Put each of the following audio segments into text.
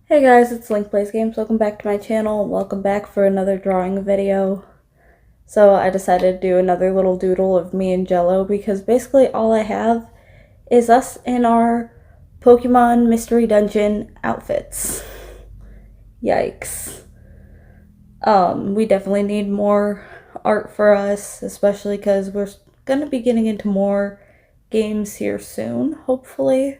Hey guys, it's LynkPlaysGames. Welcome back to my channel. Welcome back for another drawing video. So I decided to do another little doodle of me and Jello because basically all I have is us in our Pokemon Mystery Dungeon outfits. Yikes. We definitely need more art for us, especially because we're gonna be getting into more games here soon, hopefully.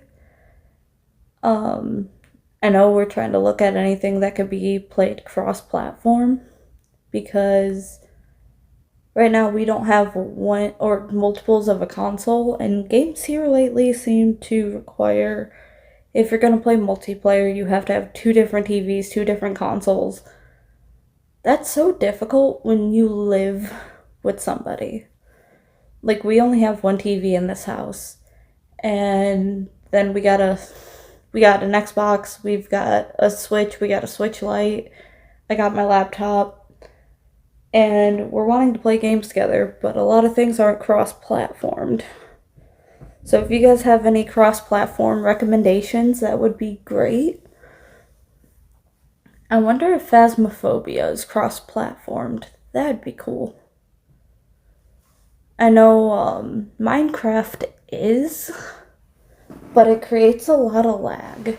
I know we're trying to look at anything that could be played cross-platform because right now we don't have one or multiples of a console, and games here lately seem to require, if you're going to play multiplayer, you have to have two different TVs, two different consoles. That's so difficult when you live with somebody. Like, we only have one TV in this house, and then we got an Xbox, we've got a Switch, we got a Switch Lite, I got my laptop, and we're wanting to play games together, but a lot of things aren't cross-platformed. So if you guys have any cross-platform recommendations, that would be great. I wonder if Phasmophobia is cross-platformed. That'd be cool. I know Minecraft is, but it creates a lot of lag.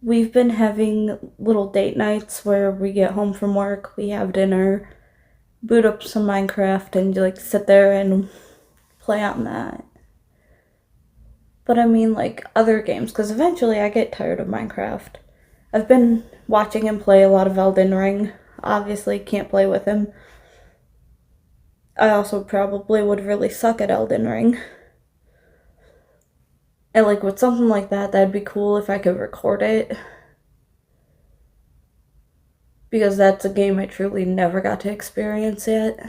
We've been having little date nights where we get home from work, we have dinner, boot up some Minecraft, and like sit there and play on that. But I mean like other games, because eventually I get tired of Minecraft. I've been watching him play a lot of Elden Ring. Obviously can't play with him. I also probably would really suck at Elden Ring. And like with something like that, that'd be cool if I could record it. Because that's a game I truly never got to experience yet.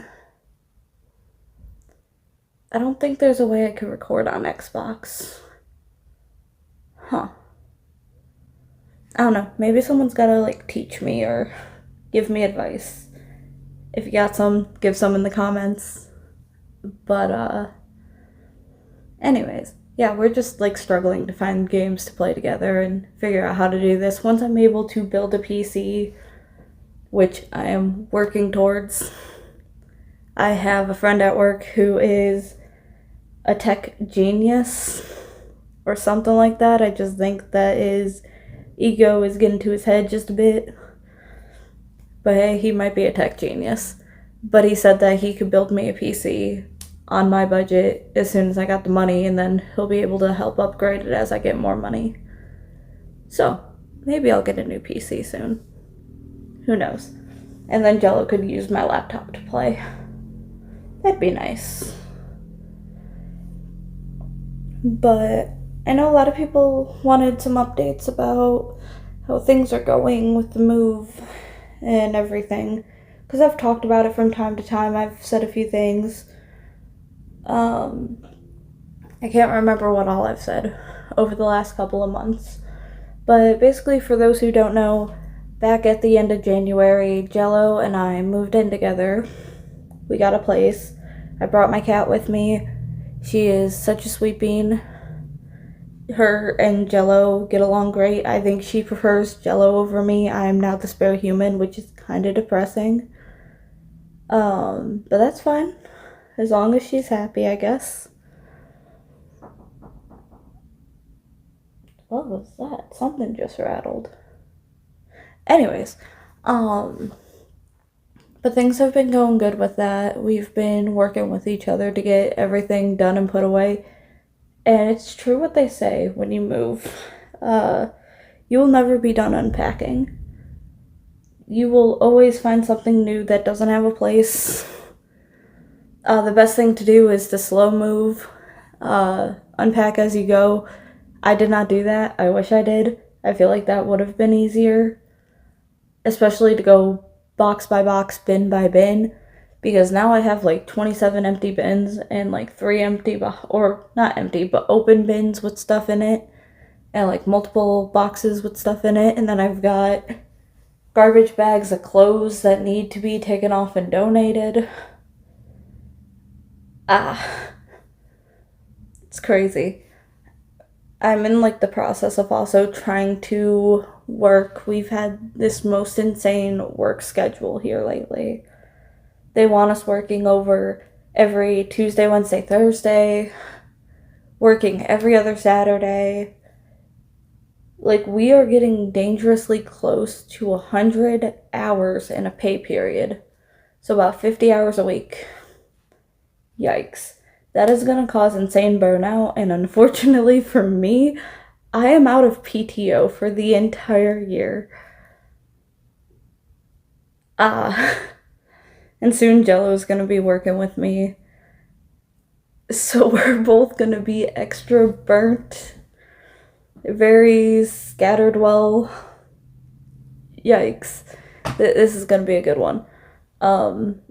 I don't think there's a way I could record on Xbox. Huh. I don't know. Maybe someone's gotta like teach me or give me advice. If you got some, give some in the comments. But anyways, yeah, we're just like struggling to find games to play together and figure out how to do this. Once I'm able to build a PC, which I am working towards, I have a friend at work who is a tech genius or something like that. I just think that his ego is getting to his head just a bit. But hey, he might be a tech genius. But he said that he could build me a PC on my budget as soon as I got the money, and then he'll be able to help upgrade it as I get more money. So, maybe I'll get a new PC soon. Who knows? And then Jello could use my laptop to play. That'd be nice. But I know a lot of people wanted some updates about how things are going with the move and everything. Because I've talked about it from time to time. I've said a few things. I can't remember what all I've said over the last couple of months. But basically, for those who don't know, back at the end of January, Jello and I moved in together. We got a place. I brought my cat with me. She is such a sweet bean. Her and Jello get along great. I think she prefers Jello over me. I am now the spare human, which is kind of depressing. But that's fine. As long as she's happy, I guess. What was that? Something just rattled. Anyways, but things have been going good with that. We've been working with each other to get everything done and put away. And it's true what they say when you move. You will never be done unpacking. You will always find something new that doesn't have a place. The best thing to do is to slow move, unpack as you go. I did not do that. I wish I did. I feel like that would have been easier, especially to go box by box, bin by bin, because now I have like 27 empty bins and like 3 empty, or not empty, but open bins with stuff in it, and like multiple boxes with stuff in it, and then I've got garbage bags of clothes that need to be taken off and donated. It's crazy. I'm in like the process of also trying to work, we've had this most insane work schedule here lately. They want us working over every Tuesday, Wednesday, Thursday, working every other Saturday. Like, we are getting dangerously close to 100 hours in a pay period. So about 50 hours a week. Yikes. That is going to cause insane burnout, and unfortunately for me, I am out of PTO for the entire year. And soon Jello's going to be working with me. So we're both going to be extra burnt. Very scattered well. Yikes. This is going to be a good one.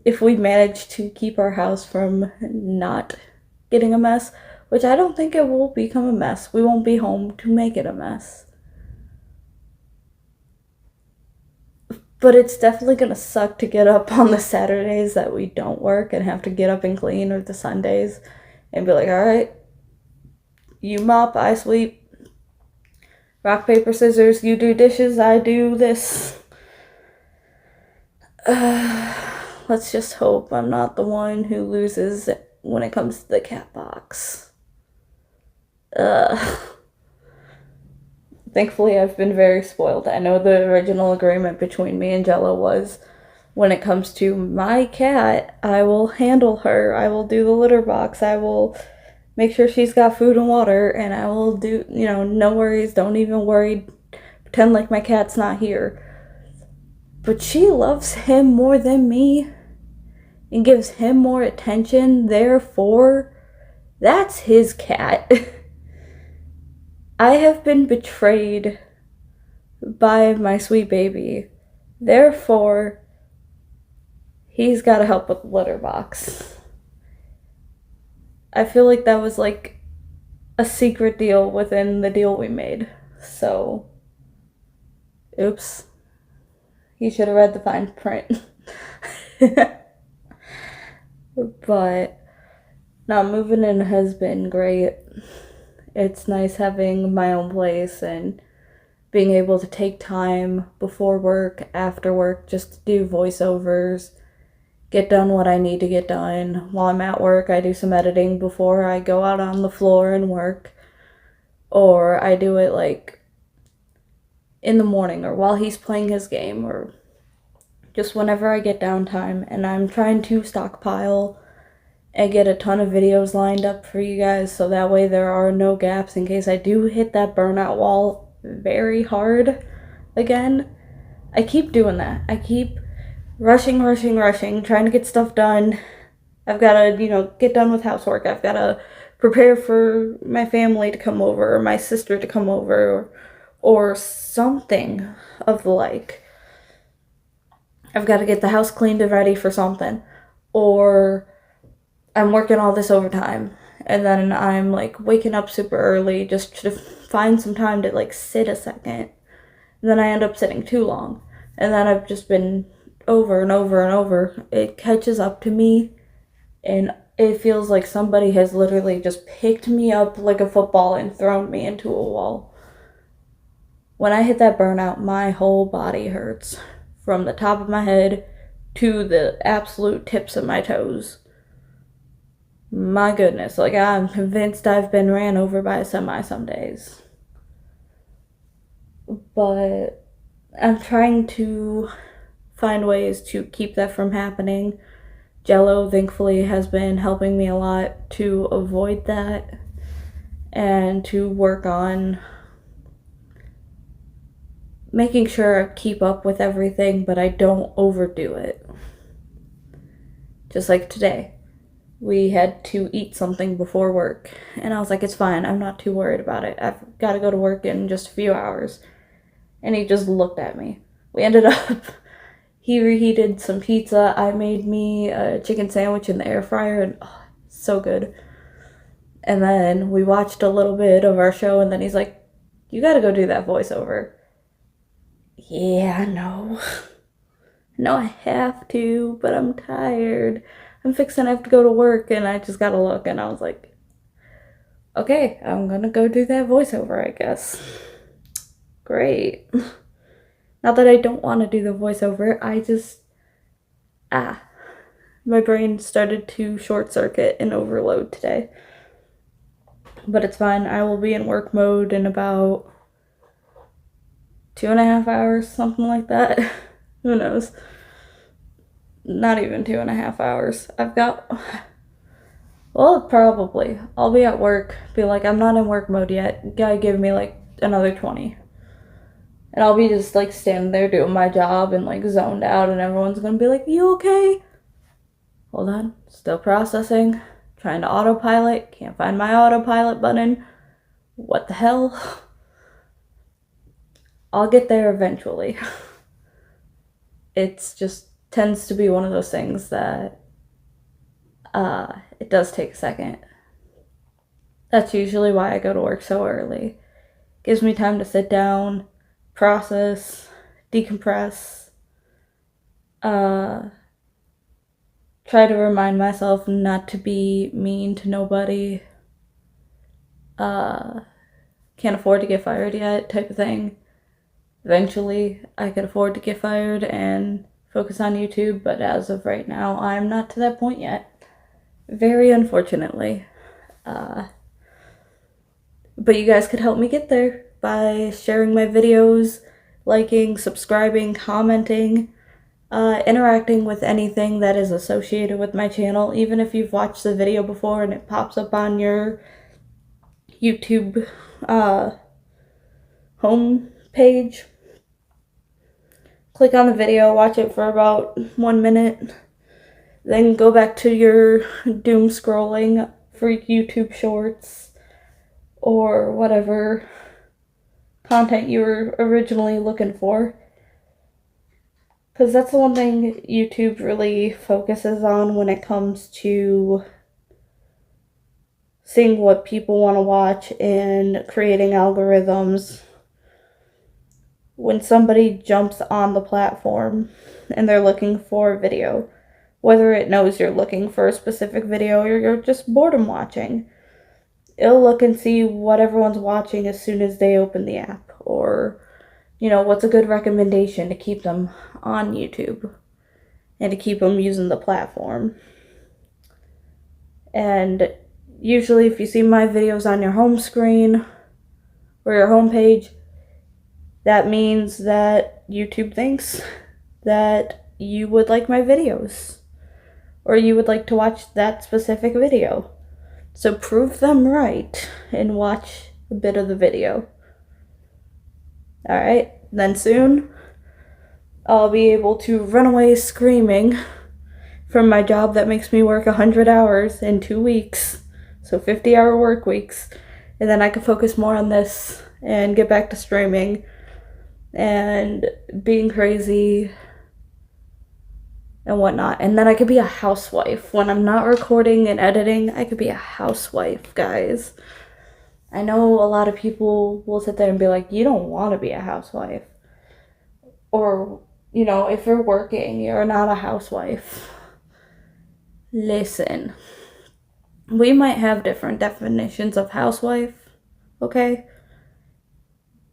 If we manage to keep our house from not getting a mess, which I don't think it will become a mess. We won't be home to make it a mess. But it's definitely gonna suck to get up on the Saturdays that we don't work and have to get up and clean, or the Sundays, and be like, alright, you mop, I sweep. Rock, paper, scissors, you do dishes, I do this. Let's just hope I'm not the one who loses when it comes to the cat box. Thankfully, I've been very spoiled. I know the original agreement between me and Jello was, when it comes to my cat, I will handle her. I will do the litter box. I will make sure she's got food and water, and I will do, no worries, don't even worry, pretend like my cat's not here. But she loves him more than me and gives him more attention, therefore, that's his cat. I have been betrayed by my sweet baby, therefore, he's got to help with the litter box. I feel like that was like a secret deal within the deal we made. So, oops. He should have read the fine print. But, now moving in has been great. It's nice having my own place and being able to take time before work, after work, just to do voiceovers, get done what I need to get done. While I'm at work, I do some editing before I go out on the floor and work. Or I do it like in the morning, or while he's playing his game, or just whenever I get downtime. And I'm trying to stockpile and get a ton of videos lined up for you guys, so that way there are no gaps in case I do hit that burnout wall very hard again. I keep doing that. I keep rushing, trying to get stuff done. I've got to, get done with housework. I've got to prepare for my family to come over, or my sister to come over, or something of the like. I've got to get the house cleaned and ready for something. Or I'm working all this overtime, and then I'm like waking up super early just to find some time to like sit a second. And then I end up sitting too long. And then I've just been over and over and over. It catches up to me, and it feels like somebody has literally just picked me up like a football and thrown me into a wall. When I hit that burnout, my whole body hurts. From the top of my head to the absolute tips of my toes. My goodness, like, I'm convinced I've been ran over by a semi some days. But I'm trying to find ways to keep that from happening. Jello, thankfully, has been helping me a lot to avoid that and to work on making sure I keep up with everything, but I don't overdo it. Just like today. We had to eat something before work, and I was like, it's fine, I'm not too worried about it. I've got to go to work in just a few hours. And he just looked at me. We ended up, he reheated some pizza. I made me a chicken sandwich in the air fryer, and so good. And then we watched a little bit of our show, and then he's like, you got to go do that voiceover. Yeah, I know. No, I have to, but I'm tired. I'm fixing to have to go to work, and I just gotta look, and I was like, okay, I'm gonna go do that voiceover, I guess. Great. Not that I don't want to do the voiceover, I just, my brain started to short circuit and overload today. But it's fine, I will be in work mode in about 2.5 hours, something like that. Who knows? Not even 2.5 hours. Well, probably. I'll be at work, be like, I'm not in work mode yet. Guy give me like another 20. And I'll be just like standing there doing my job and like zoned out, and everyone's gonna be like, you okay? Hold on, still processing. Trying to autopilot, can't find my autopilot button. What the hell? I'll get there eventually. It's just tends to be one of those things that it does take a second. That's usually why I go to work so early. Gives me time to sit down, process, decompress, try to remind myself not to be mean to nobody, can't afford to get fired yet type of thing. Eventually, I could afford to get fired and focus on YouTube, but as of right now, I'm not to that point yet. Very unfortunately. But you guys could help me get there by sharing my videos, liking, subscribing, commenting, interacting with anything that is associated with my channel. Even if you've watched the video before and it pops up on your YouTube home page, click on the video, watch it for about 1 minute, then go back to your doom scrolling for YouTube shorts or whatever content you were originally looking for. Because that's the one thing YouTube really focuses on when it comes to seeing what people want to watch and creating algorithms. When somebody jumps on the platform and they're looking for a video, whether it knows you're looking for a specific video or you're just boredom watching, it'll look and see what everyone's watching as soon as they open the app, or, you know, what's a good recommendation to keep them on YouTube and to keep them using the platform. And usually if you see my videos on your home screen or your home page, that means that YouTube thinks that you would like my videos or you would like to watch that specific video. So prove them right and watch a bit of the video. Alright, then soon I'll be able to run away screaming from my job that makes me work 100 hours in 2 weeks, so 50-hour work weeks, and then I can focus more on this and get back to streaming and being crazy and whatnot. And then I could be a housewife. When I'm not recording and editing, I could be a housewife, guys. I know a lot of people will sit there and be like, you don't want to be a housewife. Or, you know, if you're working, you're not a housewife. Listen, we might have different definitions of housewife, okay?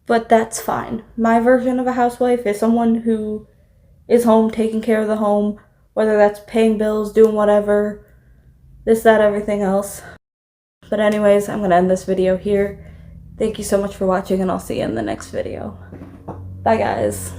But that's fine. My version of a housewife is someone who is home taking care of the home, whether that's paying bills, doing whatever, this, that, everything else. But anyways, I'm going to end this video here. Thank you so much for watching, and I'll see you in the next video. Bye, guys.